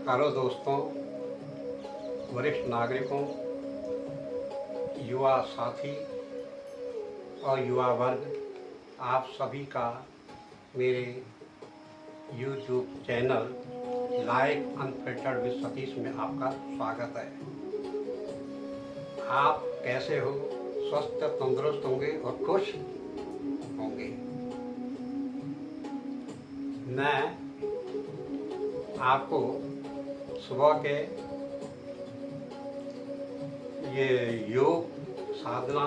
Hello दोस्तों, वरिष्ठ नागरिकों, युवा साथी और युवा वर्ग, आप सभी का मेरे YouTube channel life unfiltered with Satish में आपका स्वागत है। आप कैसे हो? स्वस्थ तंदुरुस्त होंगे और खुश होंगे। मैं आपको सुबह के ये योग साधना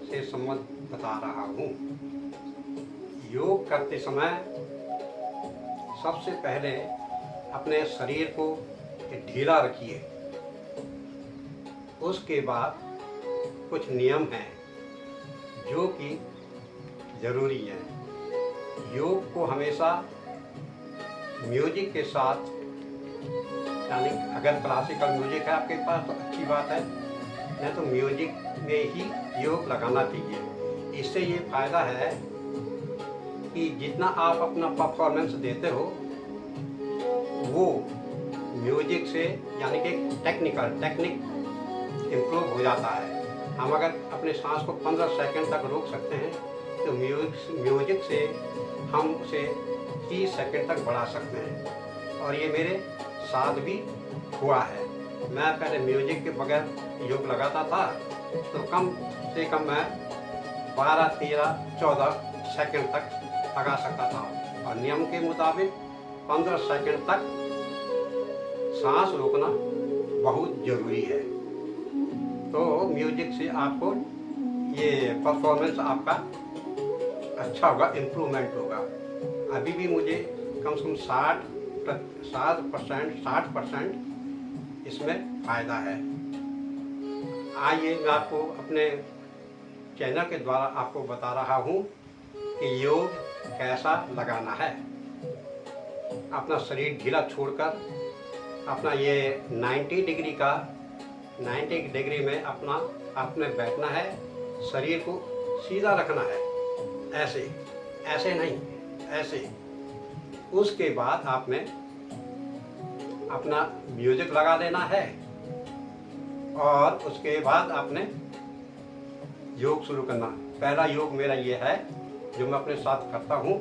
से संबंध बता रहा हूँ। योग करते समय सबसे पहले अपने शरीर को ढीला रखिए। उसके बाद कुछ नियम हैं जो कि ज़रूरी हैं। योग को हमेशा म्यूजिक के साथ, यानी अगर क्लासिकल म्यूजिक है आपके पास तो अच्छी बात है, नहीं तो म्यूजिक में ही योग लगाना चाहिए। इससे ये फ़ायदा है कि जितना आप अपना परफॉर्मेंस देते हो वो म्यूजिक से, यानी कि टेक्निक इम्प्रूव हो जाता है। हम अगर अपने सांस को 15 सेकंड तक रोक सकते हैं तो म्यूजिक से हम उसे 30 सेकंड तक बढ़ा सकते हैं, और ये मेरे साथ भी हुआ है। मैं पहले म्यूजिक के बगैर योग लगाता था तो कम से कम मैं 12, 13, 14 सेकंड तक लगा सकता था, और नियम के मुताबिक 15 सेकंड तक सांस रोकना बहुत ज़रूरी है। तो म्यूजिक से आपको ये परफॉर्मेंस आपका अच्छा होगा, इम्प्रूवमेंट होगा। अभी भी मुझे कम से कम 60% इसमें फ़ायदा है। आइए मैं आपको अपने चैनल के द्वारा आपको बता रहा हूँ कि योग कैसा लगाना है। अपना शरीर ढीला छोड़कर अपना ये 90 डिग्री में अपने बैठना है। शरीर को सीधा रखना है, ऐसे नहीं, ऐसे। उसके बाद आपने अपना म्यूजिक लगा देना है, और उसके बाद आपने योग शुरू करना। पहला योग मेरा ये है जो मैं अपने साथ करता हूँ।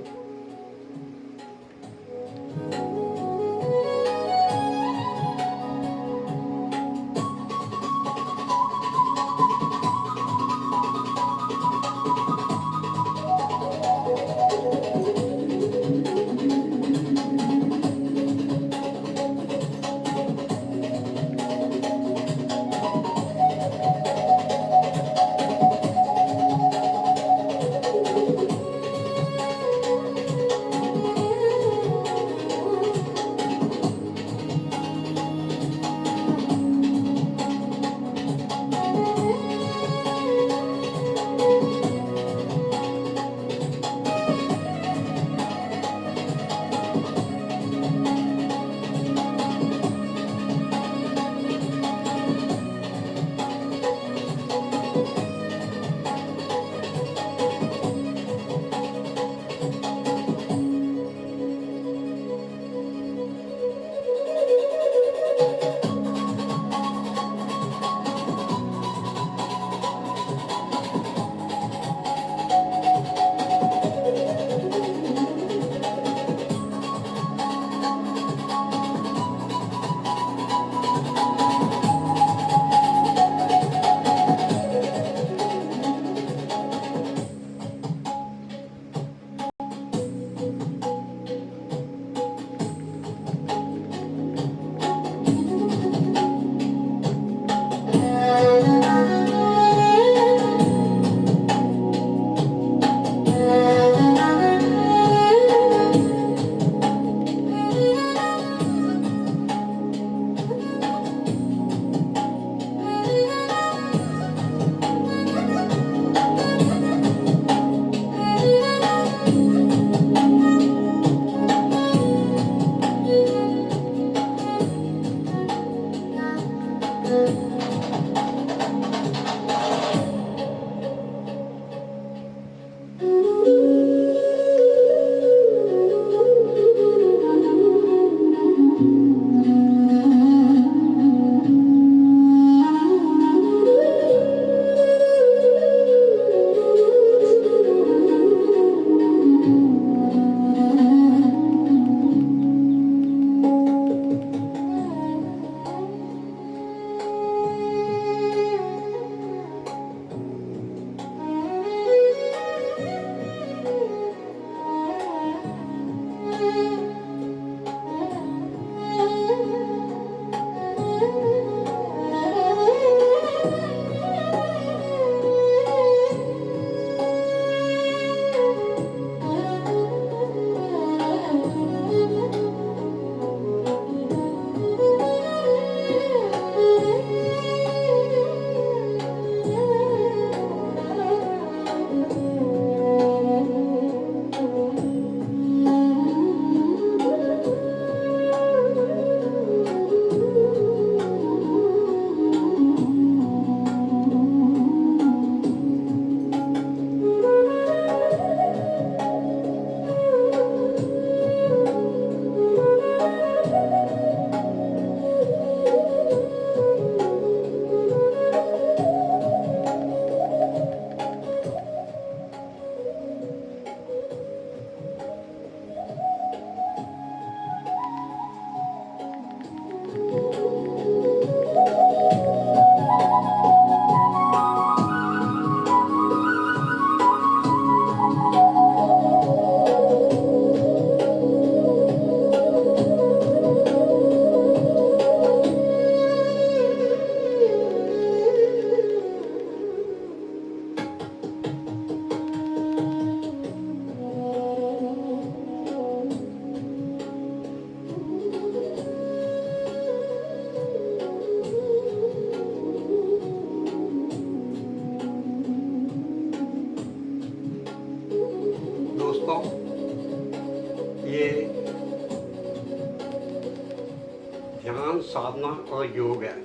ध्यान साधना और योग है।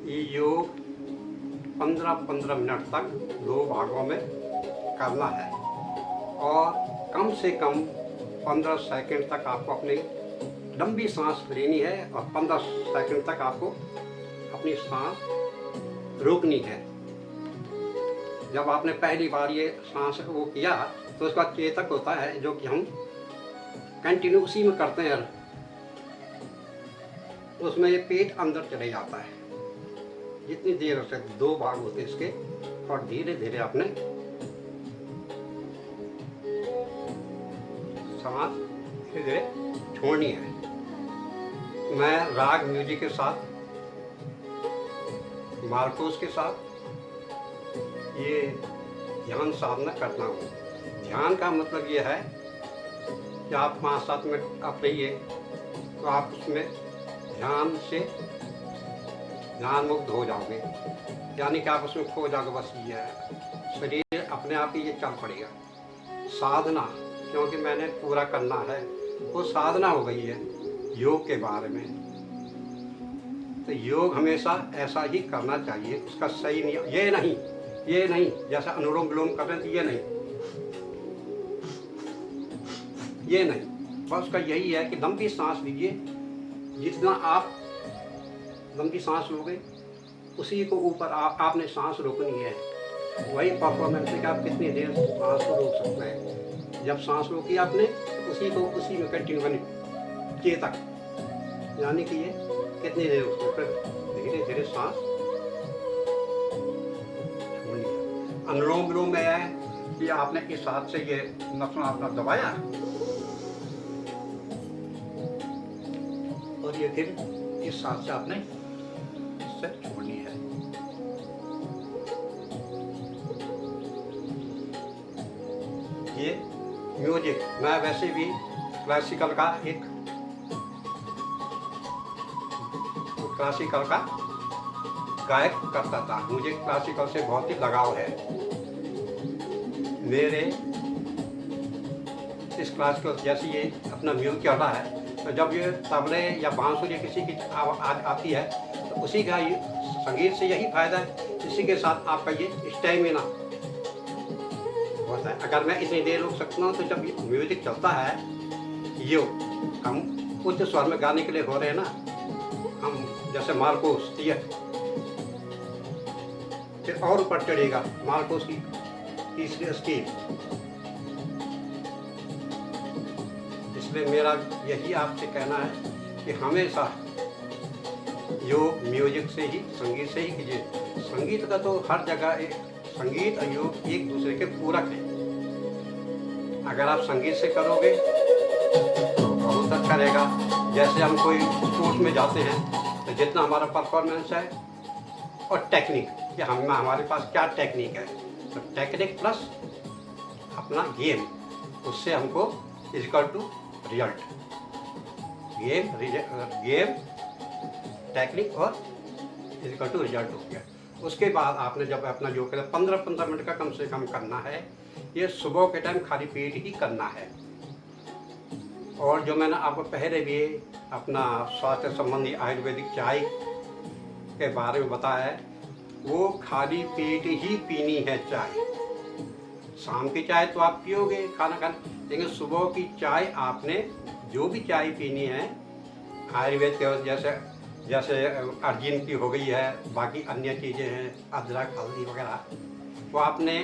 ये योग 15-15 मिनट तक 2 भागों में करना है और कम से कम 15 सेकंड तक आपको अपनी लंबी सांस लेनी है और 15 सेकंड तक आपको अपनी सांस रोकनी है। जब आपने पहली बार ये सांस वो किया तो उसका चेतक होता है जो कि हम कंटिन्यू उसी में करते हैं, उसमें ये पेट अंदर चले जाता है। जितनी देर हो सकती 2 भाग होते हैं इसके और धीरे धीरे आपने सांस धीरे धीरे छोड़नी है। मैं राग म्यूजिक के साथ, मार्कोस के साथ ये ध्यान साधना करता हूँ। ध्यान का मतलब ये है कि आप 5-7 मिनट आप रहिए तो आप उसमें ध्यान से ध्यान मुक्त हो जाओगे, यानी कि आप उसमें खो जाओगे। बस ये है, शरीर अपने आप ही ये चल पड़ेगा। साधना, क्योंकि मैंने पूरा करना है, वो साधना हो गई है योग के बारे में। तो योग हमेशा ऐसा ही करना चाहिए, उसका सही नहीं, ये नहीं जैसा अनुलोम विलोम कर रहे थे, ये नहीं, बस उसका यही है कि लंबी सांस लीजिए। जितना आप लंबी सांस लोगे उसी को ऊपर आपने सांस रोकनी है। वही परफॉर्मेंस है कि आप कितनी देर सांस को रोक सकते हैं। जब सांस रोकी आपने उसी में कंटिन्यू करनी चेतक, यानी कि ये कितनी देर उसको फिर धीरे धीरे सांस छोड़नी है। अनुलोम विलोम में है कि आपने इस हाथ से ये नसों आपने दबाया और ये फिर इस हाथ से आपने इससे छोड़नी है। ये म्यूजिक, मैं वैसे भी क्लासिकल का गायक करता था। मुझे क्लासिकल से बहुत ही लगाव है। मेरे इस क्लासिकल जैसे ये अपना म्यूजिक चल रहा है, तो जब ये तबले या बांसुरी किसी की आवाज़ आती है तो उसी का संगीत से यही फायदा है, इसी के साथ आपका ये स्टैमिना होता है। अगर मैं इतनी देर रुक सकता हूँ तो जब म्यूजिक चलता है, यो हम उच्च स्वर में गाने के लिए हो रहे हैं ना, हम जैसे मार्कोस फिर और ऊपर चढ़ेगा, मार्कोस की तीसरी स्केल। इसलिए मेरा यही आपसे कहना है कि हमेशा योग म्यूजिक से ही, संगीत से ही कीजिए। संगीत का तो हर जगह संगीत और योग एक दूसरे के पूरक है। अगर आप संगीत से करोगे तो बहुत अच्छा रहेगा। जैसे हम कोई स्पोर्ट्स में जाते हैं तो जितना हमारा परफॉर्मेंस है और टेक्निक, कि हमारे पास क्या टेक्निक है, तो टेक्निक प्लस अपना गेम, उससे हमको equal to result. Game technique और इक्वल टू रिजल्ट हो गया। उसके बाद आपने जब अपना योग करें 15-15 मिनट का कम से कम करना है। ये सुबह के टाइम खाली पेट ही करना है। और जो मैंने आपको पहले भी अपना स्वास्थ्य संबंधी आयुर्वेदिक चाय के बारे में बताया है, वो खाली पेट ही पीनी है चाय। शाम की चाय तो आप पियोगे खाना खाने, लेकिन सुबह की चाय आपने जो भी चाय पीनी है आयुर्वेद के जैसे अर्जुन की हो गई है, बाकी अन्य चीज़ें हैं, अदरक हल्दी वगैरह, वो आपने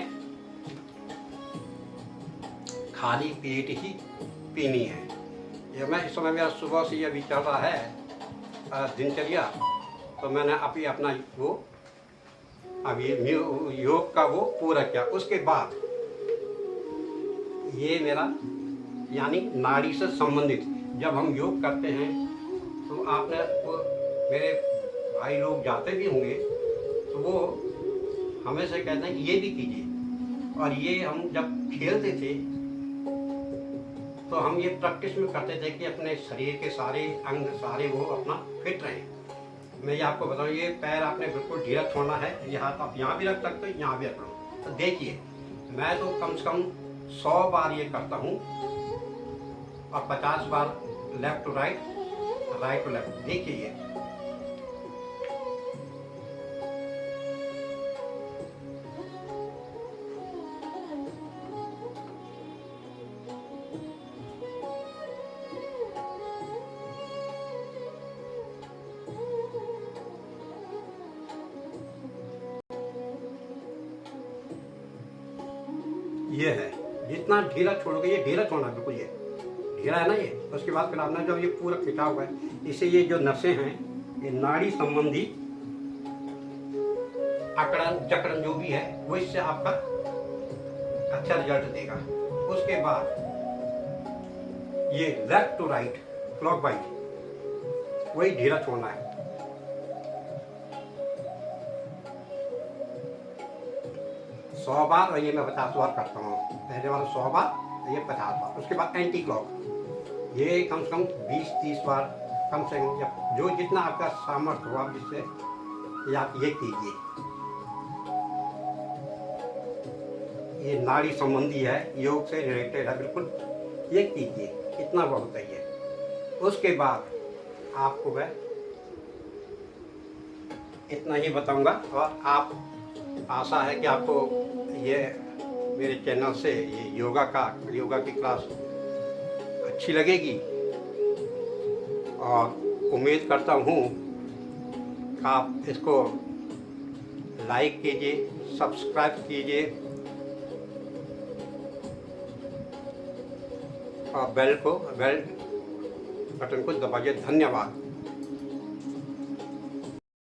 खाली पेट ही पीनी है। ये मैं इस समय मेरा सुबह से अभी चल रहा है दिनचर्या, तो मैंने अभी अपना वो अभी योग का वो पूरा किया। उसके बाद ये मेरा यानी नाड़ी से संबंधित जब हम योग करते हैं तो आपने वो मेरे भाई लोग जाते भी होंगे तो वो हमेशा कहते हैं कि ये भी कीजिए। और ये हम जब खेलते थे तो हम ये प्रैक्टिस में करते थे कि अपने शरीर के सारे अंग सारे वो अपना फिट रहे। मैं ये आपको बताऊँ, ये पैर आपने बिल्कुल ढीला छोड़ना है, ये हाथ आप यहाँ भी रख सकते हो, यहाँ भी रख लो। तो देखिए मैं तो कम से कम 100 बार ये करता हूँ और 50 बार left to right, right to left. देखिए ये है, जितना ढीला छोड़ोगे, ये ढीला छोड़ना बिल्कुल, ये ढीला है ना ये। उसके बाद फिर आपने जब ये पूरा खिंचा हुआ है, इससे ये जो नसें हैं, ये नाड़ी संबंधी अकड़न जकड़न जो भी है वो इससे आपका अच्छा रिजल्ट देगा। उसके बाद ये लेफ्ट टू राइट क्लॉकवाइज वही ढीला छोड़ना है। 100 बार, और ये मैं 50 बार करता हूँ। पहले वाला 100 बार, ये 50 बार। उसके बाद एंटी क्लॉक, ये कम से कम 20-30 बार कम से कम, जो जितना आपका सामर्थ्य हो आप जिससे आप ये कीजिए। ये नाड़ी संबंधी है, योग से रिलेटेड है बिल्कुल, ये कीजिए, इतना बहुत है ये। उसके बाद आपको मैं इतना ही बताऊंगा, और आप, आशा है कि आपको ये मेरे चैनल से ये योगा की क्लास अच्छी लगेगी, और उम्मीद करता हूँ आप इसको लाइक कीजिए, सब्सक्राइब कीजिए, और बेल बटन को दबाइए। धन्यवाद।